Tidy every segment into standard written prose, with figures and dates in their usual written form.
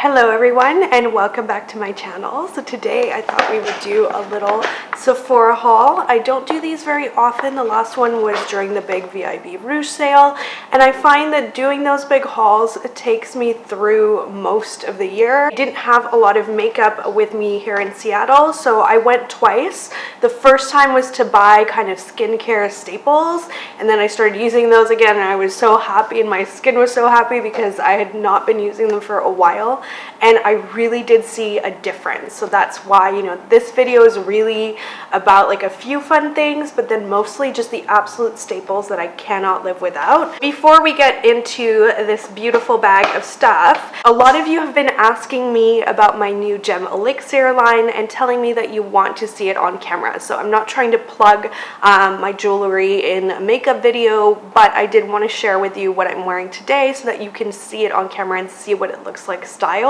Hello everyone and welcome back to my channel. So today I thought we would do a little Sephora haul. I don't do these very often. The last one was during the big VIB Rouge sale, and I find that doing those big hauls takes me through most of the year. I didn't have a lot of makeup with me here in Seattle, so I went twice. The first time was to buy kind of skincare staples, and then I started using those again and I was so happy and my skin was so happy because I had not been using them for a while. And I really did see a difference. So that's why, this video is really about like a few fun things, but then mostly just the absolute staples that I cannot live without. Before we get into this beautiful bag of stuff, a lot of you have been asking me about my new gem elixir line and telling me that you want to see it on camera. So I'm not trying to plug my jewelry in a makeup video, but I did want to share with you what I'm wearing today so that you can see it on camera and see what it looks like styled.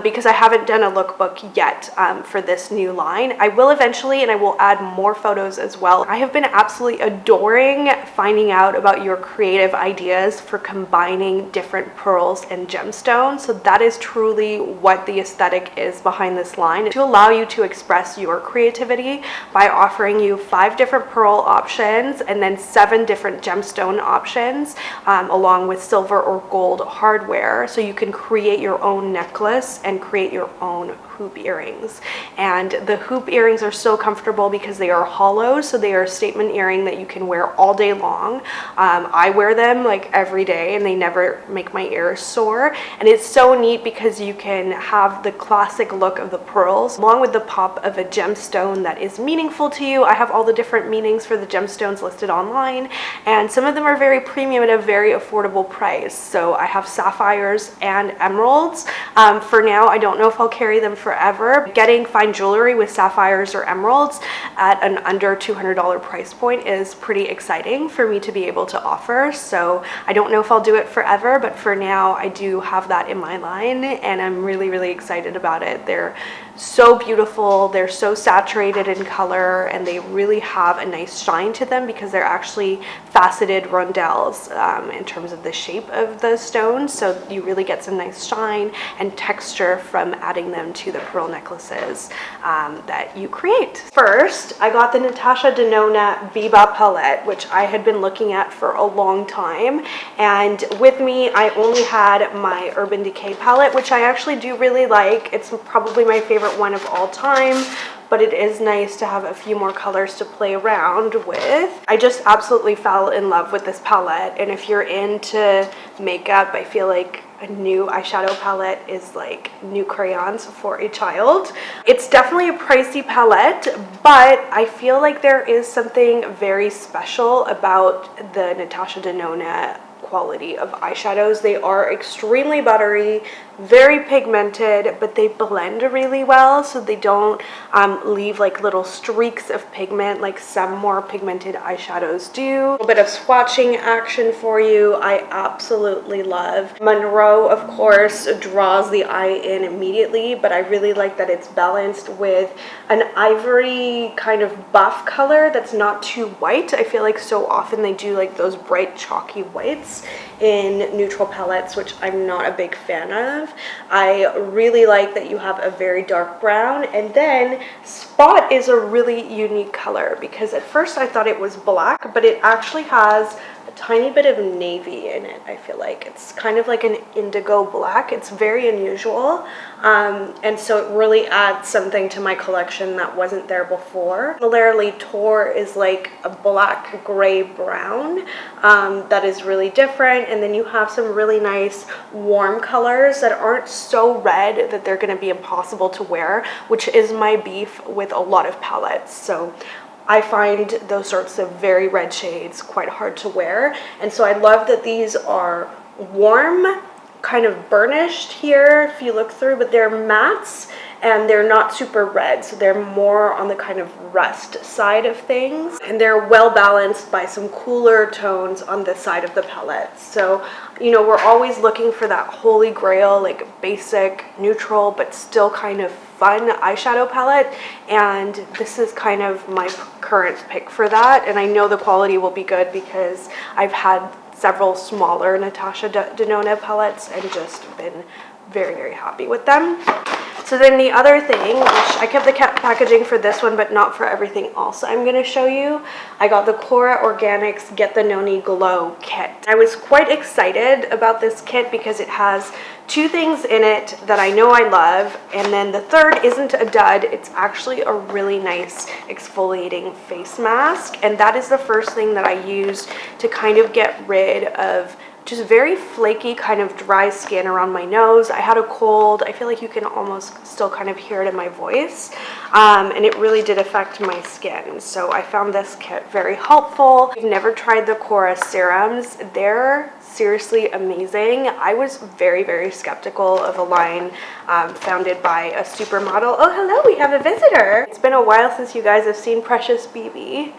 Because I haven't done a lookbook yet for this new line. I will eventually, and I will add more photos as well. I have been absolutely adoring finding out about your creative ideas for combining different pearls and gemstones. So that is truly what the aesthetic is behind this line, to allow you to express your creativity by offering you 5 different pearl options and then 7 different gemstone options, along with silver or gold hardware, so you can create your own necklace and create your own hoop earrings. And the hoop earrings are so comfortable because they are hollow, so they are a statement earring that you can wear all day long. I wear them like every day and they never make my ears sore, and it's so neat because you can have the classic look of the pearls along with the pop of a gemstone that is meaningful to you. I have all the different meanings for the gemstones listed online, and some of them are very premium at a very affordable price. So I have sapphires and emeralds. For now, I don't know if I'll carry them forever. Getting fine jewelry with sapphires or emeralds at an under $200 price point is pretty exciting for me to be able to offer. So I don't know if I'll do it forever, but for now I do have that in my line and I'm really excited about it. They're so beautiful, they're so saturated in color, and they really have a nice shine to them because they're actually faceted rondelles in terms of the shape of the stones, so you really get some nice shine and texture from adding them to the pearl necklaces that you create. First, I got the Natasha Denona Biba palette, which I had been looking at for a long time, and with me I only had my Urban Decay palette, which I actually do really like. It's probably my favorite one of all time, but it is nice to have a few more colors to play around with. I just absolutely fell in love with this palette, and if you're into makeup, I feel like a new eyeshadow palette is like new crayons for a child. It's definitely a pricey palette, but I feel like there is something very special about the Natasha Denona quality of eyeshadows. They are extremely buttery, very pigmented, but they blend really well, so they don't leave like little streaks of pigment like some more pigmented eyeshadows do. A little bit of swatching action for you. I absolutely love. Monroe, of course, draws the eye in immediately, but I really like that it's balanced with an ivory kind of buff color that's not too white. I feel like so often they do like those bright chalky whites in neutral palettes, which I'm not a big fan of. I really like that you have a very dark brown, and then Spot is a really unique color because at first I thought it was black, but it actually has a tiny bit of navy in it. I feel like it's kind of like an indigo black. It's very unusual, and so it really adds something to my collection that wasn't there before. Similarly, Tor is like a black gray brown that is really different, and then you have some really nice warm colors that aren't so red that they're going to be impossible to wear, which is my beef with a lot of palettes. So I find those sorts of very red shades quite hard to wear, and so I love that these are warm, kind of burnished here if you look through, but they're mattes and they're not super red, so they're more on the kind of rust side of things, and they're well balanced by some cooler tones on this side of the palette. So we're always looking for that holy grail, like basic, neutral, but still kind of fun eyeshadow palette, and this is kind of my current pick for that. And I know the quality will be good because I've had several smaller Natasha Denona palettes and just been very, very happy with them. So then the other thing, which I kept the packaging for this one, but not for everything else I'm going to show you, I got the Cora Organics Get the Noni Glow kit. I was quite excited about this kit because it has 2 things in it that I know I love, and then the third isn't a dud. It's actually a really nice exfoliating face mask, and that is the first thing that I used to kind of get rid of just very flaky kind of dry skin around my nose. I had a cold. I feel like you can almost still kind of hear it in my voice, and it really did affect my skin. So I found this kit very helpful. I've never tried the Cora serums. They're seriously amazing. I was very, very skeptical of a line founded by a supermodel. Oh, hello, we have a visitor. It's been a while since you guys have seen Precious BB.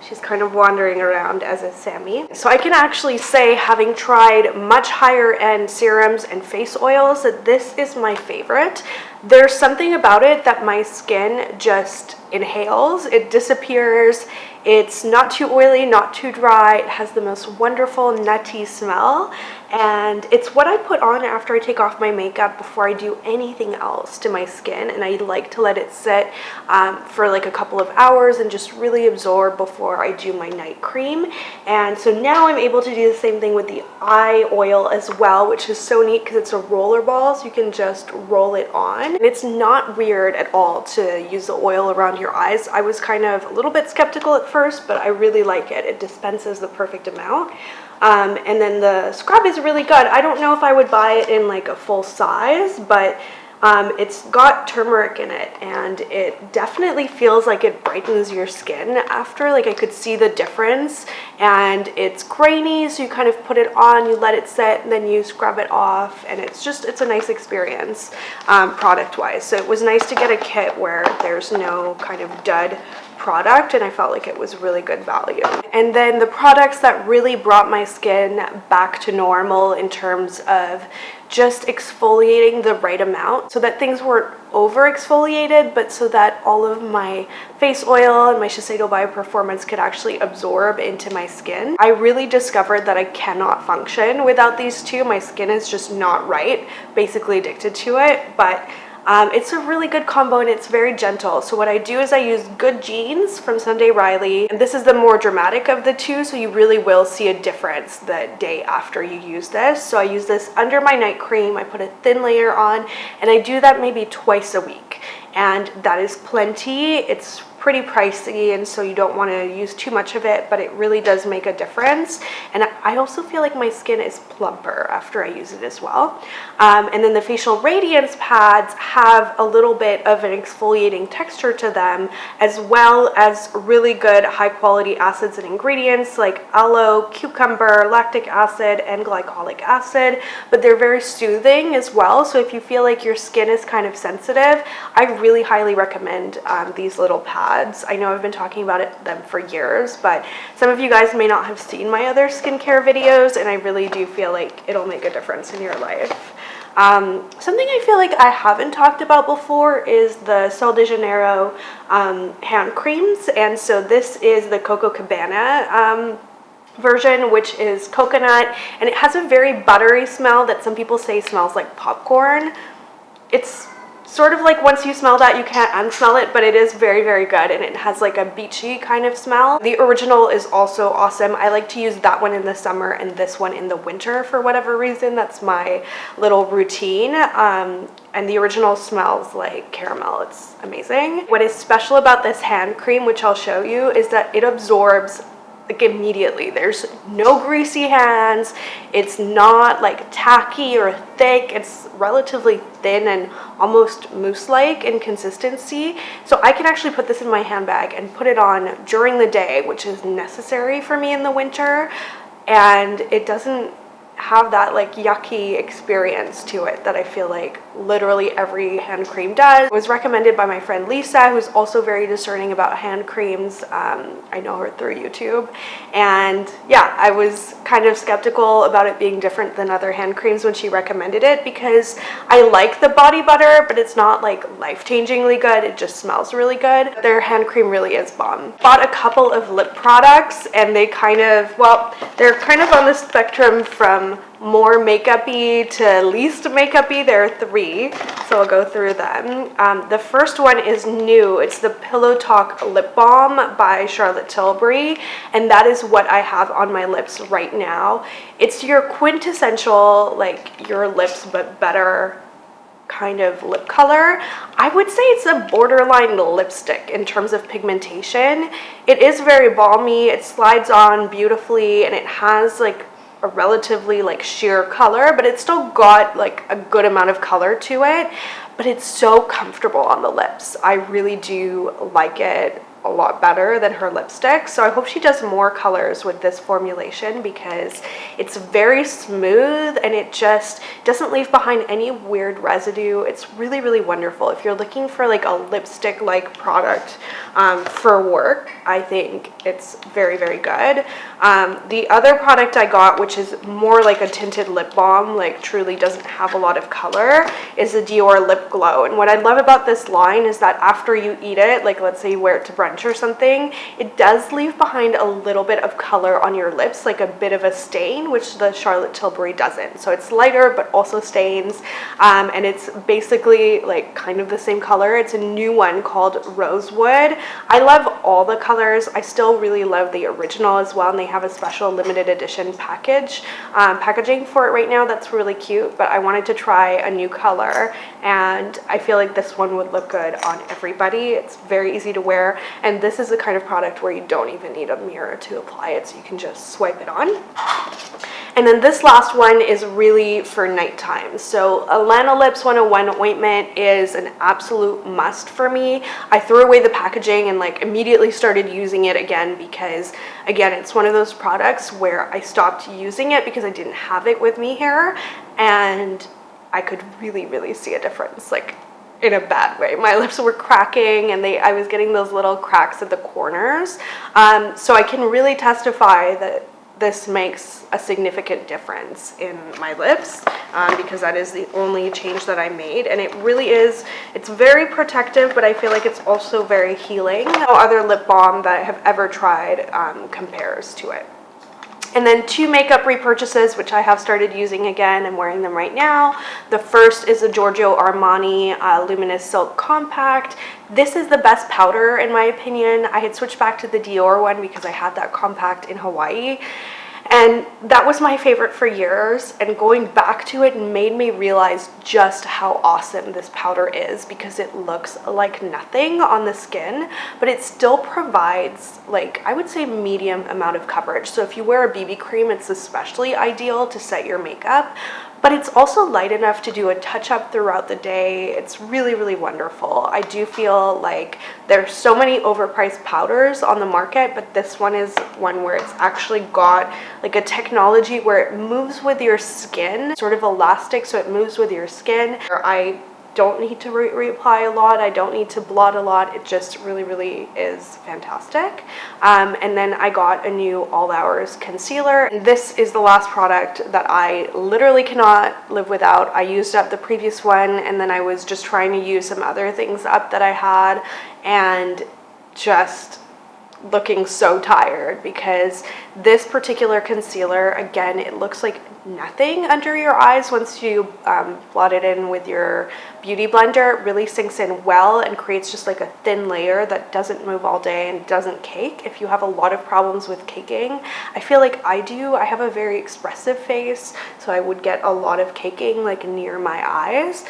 She's kind of wandering around as a Sammy. So I can actually say, having tried much higher end serums and face oils, that this is my favorite. There's something about it that my skin just inhales. It disappears. It's not too oily, not too dry. It has the most wonderful nutty smell. And it's what I put on after I take off my makeup before I do anything else to my skin. And I like to let it sit for like a couple of hours and just really absorb before I do my night cream. And so now I'm able to do the same thing with the eye oil as well, which is so neat because it's a roller ball, so you can just roll it on. And it's not weird at all to use the oil around your eyes. I was kind of a little bit skeptical at first, but I really like it. It dispenses the perfect amount. And then the scrub is really good. I don't know if I would buy it in like a full size, but it's got turmeric in it, and it definitely feels like it brightens your skin after. Like I could see the difference, and it's grainy, so you kind of put it on, you let it sit, and then you scrub it off, and it's a nice experience product wise. So it was nice to get a kit where there's no kind of dud product, and I felt like it was really good value. And then the products that really brought my skin back to normal in terms of just exfoliating the right amount so that things weren't over exfoliated, but so that all of my face oil and my Shiseido Bio Performance could actually absorb into my skin. I really discovered that I cannot function without these two. My skin is just not right, basically addicted to it, but it's a really good combo, and it's very gentle. So what I do is I use Good Genes from Sunday Riley, and this is the more dramatic of the two, so you really will see a difference the day after you use this. So I use this under my night cream, I put a thin layer on, and I do that maybe twice a week, and that is plenty. It's pretty pricey, and so you don't want to use too much of it, but it really does make a difference. And I also feel like my skin is plumper after I use it as well. And then the facial radiance pads have a little bit of an exfoliating texture to them, as well as really good high quality acids and ingredients like aloe, cucumber, lactic acid, and glycolic acid, but they're very soothing as well. So if you feel like your skin is kind of sensitive, I really highly recommend these little pads. I know I've been talking about them for years, but some of you guys may not have seen my other skincare videos, and I really do feel like it'll make a difference in your life. Something I feel like I haven't talked about before is the Sol de Janeiro hand creams, and so this is the Coco Cabana version, which is coconut, and it has a very buttery smell that some people say smells like popcorn. It's sort of like once you smell that, you can't unsmell it, but it is very, very good, and it has like a beachy kind of smell. The original is also awesome. I like to use that one in the summer and this one in the winter for whatever reason. That's my little routine. And the original smells like caramel. It's amazing. What is special about this hand cream, which I'll show you, is that it absorbs like immediately. There's no greasy hands. It's not like tacky or thick. It's relatively thin and almost mousse-like in consistency. So I can actually put this in my handbag and put it on during the day, which is necessary for me in the winter, and it doesn't have that like yucky experience to it that I feel like literally every hand cream does. It was recommended by my friend Lisa, who's also very discerning about hand creams. I know her through YouTube, and yeah, I was kind of skeptical about it being different than other hand creams when she recommended it, because I like the body butter, but it's not like life-changingly good. It just smells really good. Their hand cream really is bomb. Bought a couple of lip products, and they kind of, well, they're kind of on the spectrum from from more makeup-y to least makeup-y. There are 3, so I'll go through them. The first one is new. It's the Pillow Talk Lip Balm by Charlotte Tilbury, and that is what I have on my lips right now. It's your quintessential, like, your lips but better kind of lip color. I would say it's a borderline lipstick in terms of pigmentation. It is very balmy, it slides on beautifully, and it has like a relatively like sheer color, but it's still got like a good amount of color to it, but it's so comfortable on the lips. I really do like it a lot better than her lipstick, so I hope she does more colors with this formulation because it's very smooth and it just doesn't leave behind any weird residue. It's really, really wonderful. If you're looking for like a lipstick like product for work, I think it's very, very good. The other product I got, which is more like a tinted lip balm, like truly doesn't have a lot of color, is the Dior Lip Glow. And what I love about this line is that after you eat it, like let's say you wear it to brunch or something, it does leave behind a little bit of color on your lips, like a bit of a stain, which the Charlotte Tilbury doesn't. So it's lighter but also stains, and it's basically like kind of the same color. It's a new one called Rosewood. I love all the colors. I still really love the original as well, and they have a special limited edition packaging for it right now that's really cute, but I wanted to try a new color and I feel like this one would look good on everybody. It's very easy to wear, and this is the kind of product where you don't even need a mirror to apply it, so you can just swipe it on. And then this last one is really for nighttime. So Alana Lips 101 ointment is an absolute must for me. I threw away the packaging and like immediately started using it again because, again, it's one of those products where I stopped using it because I didn't have it with me here, and I could really, really see a difference, like in a bad way. My lips were cracking and I was getting those little cracks at the corners. So I can really testify that this makes a significant difference in my lips because that is the only change that I made, and it really is, it's very protective, but I feel like it's also very healing. No other lip balm that I have ever tried compares to it. And then 2 makeup repurchases, which I have started using again. I'm wearing them right now. The first is the Giorgio Armani Luminous Silk Compact. This is the best powder in my opinion. I had switched back to the Dior one because I had that compact in Hawaii, and that was my favorite for years, and going back to it made me realize just how awesome this powder is because it looks like nothing on the skin, but it still provides, like, I would say medium amount of coverage. So if you wear a BB cream, it's especially ideal to set your makeup, but it's also light enough to do a touch-up throughout the day. It's really, really wonderful. I do feel like there's so many overpriced powders on the market, but this one is one where it's actually got like a technology where it moves with your skin, sort of elastic, so it moves with your skin. I don't need to reapply a lot. I don't need to blot a lot. It just really, really is fantastic. And then I got a new All Hours concealer. This is the last product that I literally cannot live without. I used up the previous one, and then I was just trying to use some other things up that I had, and just looking so tired because this particular concealer, again, it looks like nothing under your eyes once you blot it in with your beauty blender. It really sinks in well and creates just like a thin layer that doesn't move all day and doesn't cake. If you have a lot of problems with caking, I feel like I do. I have a very expressive face, so I would get a lot of caking like near my eyes.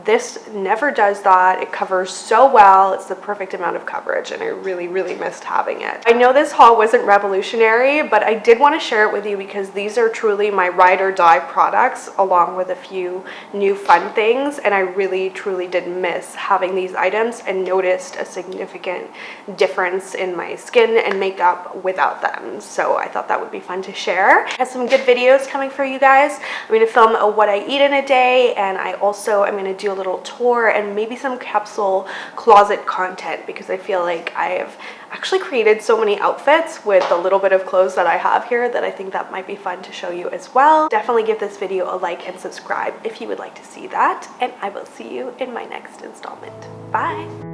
This never does that. It covers so well. It's the perfect amount of coverage, and I really, really missed having it. I know this haul wasn't revolutionary, but I did want to share it with you because these are truly my ride or die products, along with a few new fun things, and I really, truly did miss having these items and noticed a significant difference in my skin and makeup without them. So I thought that would be fun to share. I have some good videos coming for you guys. I'm going to film a what I eat in a day, and I also am going to do a little tour and maybe some capsule closet content because I feel like I have actually created so many outfits with the little bit of clothes that I have here that I think that might be fun to show you as well. Definitely give this video a like and subscribe if you would like to see that, and I will see you in my next installment. Bye!